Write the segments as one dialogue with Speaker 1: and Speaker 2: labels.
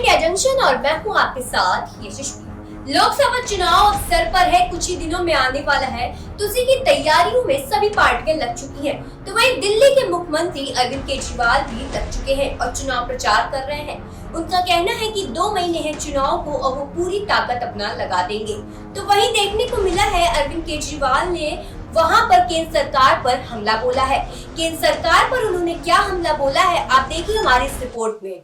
Speaker 1: India junction और मैं हूँ आपके साथ यशस्वी। लोकसभा चुनाव अब सर पर है, कुछ ही दिनों में आने वाला है, तो उसी की तैयारियों में सभी पार्टियां लग चुकी हैं। तो वहीं दिल्ली के मुख्यमंत्री अरविंद केजरीवाल भी लग चुके हैं और चुनाव प्रचार कर रहे हैं। उनका कहना है कि 2 महीने हैं चुनाव को और वो पूरी ताकत अपना लगा देंगे। तो वहीं देखने को मिला है अरविंद केजरीवाल ने वहां पर केंद्र सरकार पर हमला बोला है। केंद्र सरकार पर उन्होंने क्या हमला बोला है, आप देखिए हमारी इस रिपोर्ट में।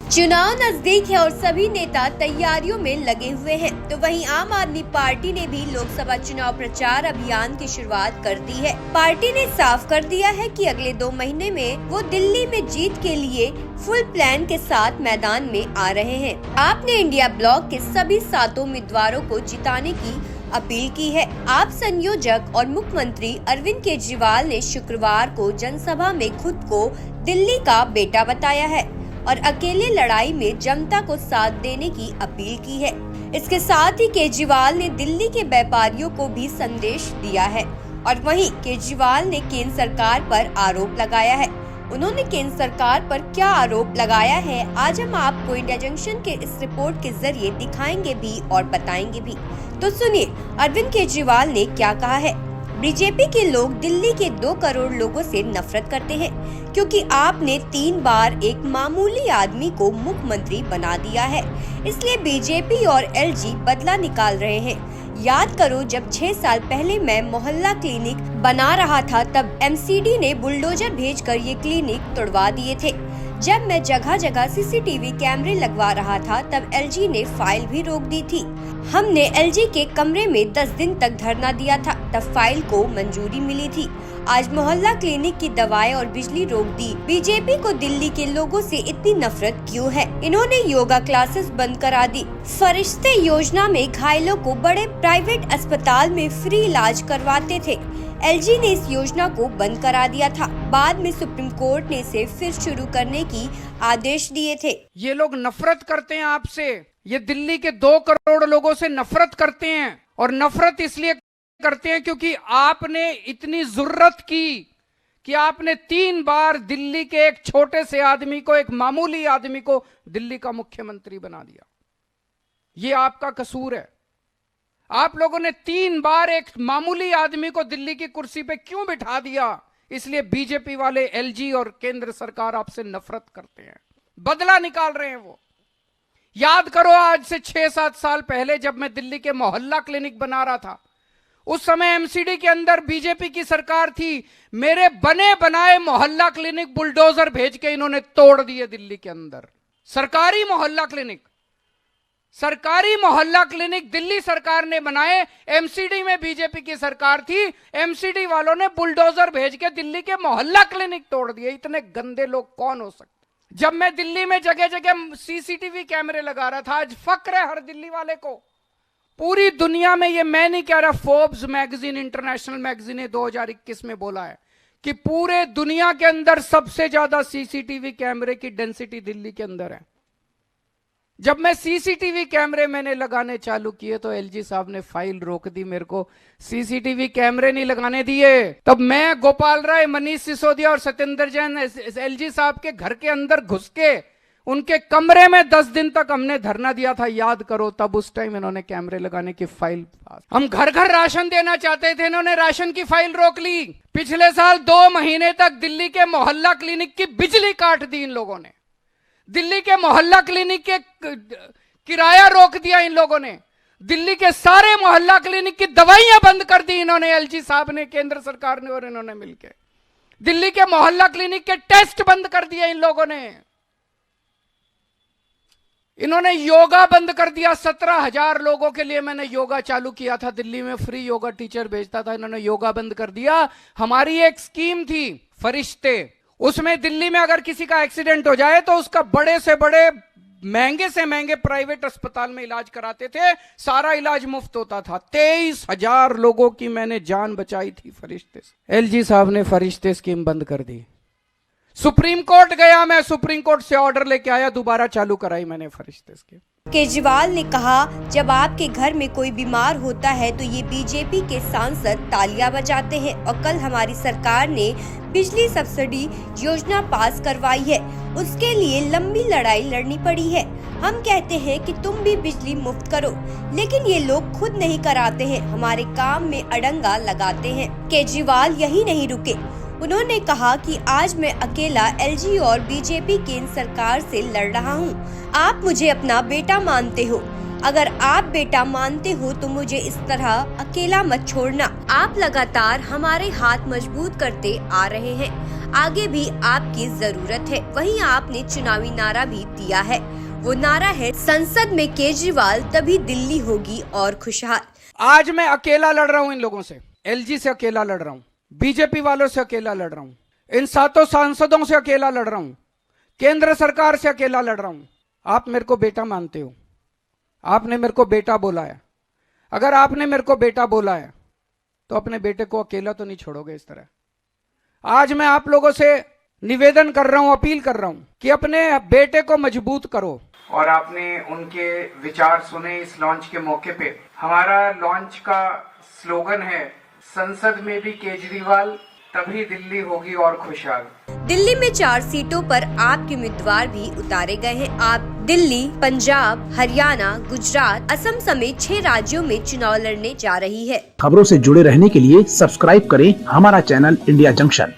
Speaker 1: चुनाव नजदीक है और सभी नेता तैयारियों में लगे हुए हैं। तो वहीं आम आदमी पार्टी ने भी लोकसभा चुनाव प्रचार अभियान की शुरुआत कर दी है। पार्टी ने साफ कर दिया है कि अगले 2 महीने में वो दिल्ली में जीत के लिए फुल प्लान के साथ मैदान में आ रहे हैं। आपने इंडिया ब्लॉक के सभी 7 उम्मीदवारों को जिताने की अपील की है। आप संयोजक और मुख्यमंत्री अरविंद केजरीवाल ने शुक्रवार को जनसभा में खुद को दिल्ली का बेटा बताया है और अकेले लड़ाई में जनता को साथ देने की अपील की है। इसके साथ ही केजरीवाल ने दिल्ली के व्यापारियों को भी संदेश दिया है और वहीं केजरीवाल ने केंद्र सरकार पर आरोप लगाया है। उन्होंने केंद्र सरकार पर क्या आरोप लगाया है, आज हम आपको इंडिया जंक्शन के इस रिपोर्ट के जरिए दिखाएंगे भी और बताएंगे भी। तो सुनिए अरविंद केजरीवाल ने क्या कहा है। बीजेपी के लोग दिल्ली के 2 करोड़ लोगों से नफरत करते हैं क्योंकि आपने 3 बार एक मामूली आदमी को मुख्यमंत्री बना दिया है, इसलिए बीजेपी और एलजी बदला निकाल रहे हैं। याद करो जब 6 साल पहले मैं मोहल्ला क्लिनिक बना रहा था तब एमसीडी ने बुलडोजर भेजकर ये क्लिनिक तोड़वा दिए थे। जब मैं जगह जगह सीसीटीवी कैमरे लगवा रहा था तब एलजी ने फाइल भी रोक दी थी। हमने एलजी के कमरे में 10 दिन तक धरना दिया था, तब फाइल को मंजूरी मिली थी। आज मोहल्ला क्लिनिक की दवाएं और बिजली रोक दी। बीजेपी को दिल्ली के लोगों से इतनी नफरत क्यों है? इन्होंने योगा क्लासेस बंद करा दी। फरिश्ते योजना में घायलों को बड़े प्राइवेट अस्पताल में फ्री इलाज करवाते थे। एलजी ने इस योजना को बंद करा दिया था। बाद में सुप्रीम कोर्ट ने इसे फिर शुरू करने की आदेश दिए थे।
Speaker 2: ये लोग नफरत करते हैं आपसे। ये दिल्ली के 2 करोड़ लोगों से नफरत करते हैं और नफरत इसलिए करते हैं क्योंकि आपने इतनी जुर्रत की कि आपने 3 बार दिल्ली के एक छोटे से आदमी को, एक मामूली आदमी को दिल्ली का मुख्यमंत्री बना दिया। ये आपका कसूर है। आप लोगों ने 3 बार एक मामूली आदमी को दिल्ली की कुर्सी पे क्यों बिठा दिया? इसलिए बीजेपी वाले, एलजी और केंद्र सरकार आपसे नफरत करते हैं, बदला निकाल रहे हैं वो। याद करो आज से 6-7 साल पहले जब मैं दिल्ली के मोहल्ला क्लिनिक बना रहा था, उस समय एमसीडी के अंदर बीजेपी की सरकार थी। मेरे बने बनाए मोहल्ला क्लिनिक बुलडोजर भेज के इन्होंने तोड़ दिए दिल्ली के अंदर। सरकारी मोहल्ला क्लिनिक दिल्ली सरकार ने बनाए। एमसीडी में बीजेपी की सरकार थी, एमसीडी वालों ने बुलडोजर भेज के दिल्ली के मोहल्ला क्लिनिक तोड़ दिए। इतने गंदे लोग कौन हो सकते? जब मैं दिल्ली में जगह जगह सीसीटीवी कैमरे लगा रहा था, आज फक्र है हर दिल्ली वाले को। पूरी दुनिया में, ये मैं नहीं कह रहा, फोर्ब्स मैगजीन, इंटरनेशनल मैगजीन ने 2021 में बोला है कि पूरे दुनिया के अंदर सबसे ज्यादा सीसीटीवी कैमरे की डेंसिटी दिल्ली के अंदर है। जब मैं सीसीटीवी कैमरे मैंने लगाने चालू किए तो एलजी साहब ने फाइल रोक दी, मेरे को सीसीटीवी कैमरे नहीं लगाने दिए। तब मैं, गोपाल राय, मनीष सिसोदिया और सत्येंद्र जैन एलजी साहब के घर के अंदर घुस के उनके कमरे में 10 दिन तक हमने धरना दिया था। याद करो, तब उस टाइम इन्होंने कैमरे लगाने की फाइल, हम घर घर राशन देना चाहते थे, इन्होंने राशन की फाइल रोक ली। पिछले साल 2 महीने तक दिल्ली के मोहल्ला क्लिनिक की बिजली काट दी इन लोगों ने। दिल्ली के मोहल्ला क्लिनिक के किराया रोक दिया इन लोगों ने। दिल्ली के सारे मोहल्ला क्लिनिक की दवाइयां बंद कर दी इन्होंने, एलजी साहब ने, केंद्र सरकार ने और इन्होंने मिलकर। दिल्ली के मोहल्ला क्लिनिक के टेस्ट बंद कर दिए इन लोगों ने। इन्होंने योगा बंद कर दिया। 17,000 लोगों के लिए मैंने योगा चालू किया था दिल्ली में, फ्री योगा टीचर भेजता था, इन्होंने योगा बंद कर दिया। हमारी एक स्कीम थी फरिश्ते, उसमें दिल्ली में अगर किसी का एक्सीडेंट हो जाए तो उसका बड़े से बड़े, महंगे से महंगे प्राइवेट अस्पताल में इलाज कराते थे, सारा इलाज मुफ्त होता था। 23,000 लोगों की मैंने जान बचाई थी फरिश्ते से। एलजी साहब ने फरिश्ते स्कीम बंद कर दी। सुप्रीम कोर्ट गया मैं, सुप्रीम कोर्ट से ऑर्डर लेके आया, दोबारा चालू कराई मैंने फरिश्ते स्कीम।
Speaker 1: केजरीवाल ने कहा, जब आपके घर में कोई बीमार होता है तो ये बीजेपी के सांसद तालियां बजाते हैं और कल हमारी सरकार ने बिजली सब्सिडी योजना पास करवाई है, उसके लिए लंबी लड़ाई लड़नी पड़ी है। हम कहते हैं कि तुम भी बिजली मुफ्त करो, लेकिन ये लोग खुद नहीं कराते हैं, हमारे काम में अड़ंगा लगाते हैं। केजरीवाल यही नहीं रुके, उन्होंने कहा कि आज मैं अकेला एलजी और बीजेपी केंद्र सरकार से लड़ रहा हूँ। आप मुझे अपना बेटा मानते हो, अगर आप बेटा मानते हो तो मुझे इस तरह अकेला मत छोड़ना। आप लगातार हमारे हाथ मजबूत करते आ रहे हैं, आगे भी आपकी जरूरत है। वहीं आपने चुनावी नारा भी दिया है, वो नारा है संसद में केजरीवाल तभी दिल्ली होगी और खुशहाल।
Speaker 2: आज मैं अकेला लड़ रहा हूं इन लोगों से, एलजी से अकेला लड़ रहा हूं, बीजेपी वालों से अकेला लड़ रहा हूं, इन 7 सांसदों से अकेला लड़ रहा हूं, केंद्र सरकार से अकेला लड़ रहा हूं। आप मेरे को बेटा मानते हो, आपने मेरे को बेटा बोला है। अगर आपने मेरे को बेटा बोला है तो अपने बेटे को अकेला तो नहीं छोड़ोगे इस तरह। आज मैं आप लोगों से निवेदन कर रहा हूं, अपील कर रहा हूं कि अपने बेटे को मजबूत करो। और आपने उनके विचार सुने इस लॉन्च के मौके पे। हमारा लॉन्च का स्लोगन है, संसद में भी केजरीवाल तभी दिल्ली होगी और खुशहाल।
Speaker 1: दिल्ली में 4 सीटों पर आपके उम्मीदवार भी उतारे गए हैं। आप दिल्ली, पंजाब, हरियाणा, गुजरात, असम समेत 6 राज्यों में चुनाव लड़ने जा रही है।
Speaker 3: खबरों से जुड़े रहने के लिए सब्सक्राइब करें हमारा चैनल इंडिया जंक्शन।